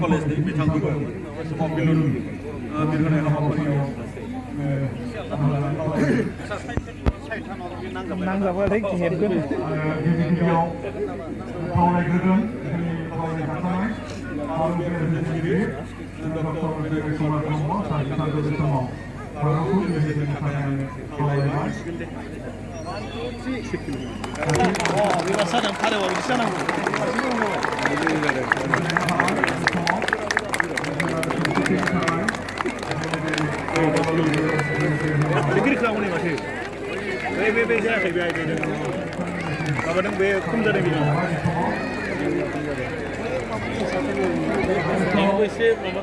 कलेजनि बिथांमोनखौ समाव बिलुन बिरहोनाय हाबाफारियाव नांजाबाथाय हेबगोन गिबियाव खावलायग्रोगोन खावलायनो थाखाय भारतनि दैदेनगिरि डक्टर बिरेन कुमार ब्रह्म सानजौफु समाव भारतखौ दैदेननो थाखाय खावलायबाय बेबार जादों फारेवा बिदि जानांगौ गिदिर खालामो माथो बे जायाखै बे आयदाजों माबादों बे खम जादों बेना एसे माबा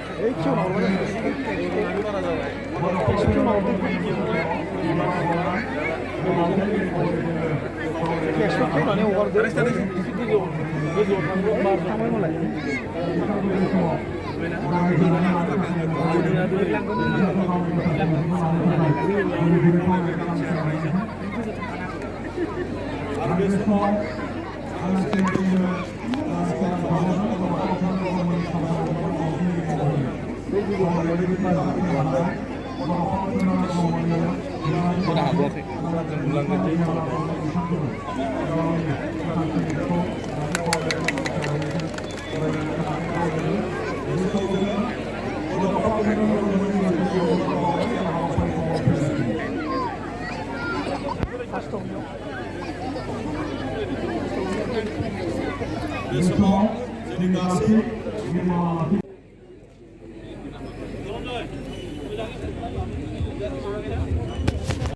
बारा जाबाय एक्सट्रा फैनानै हगारदो गोजौआव थांबाय मालाय Besok jadi kasih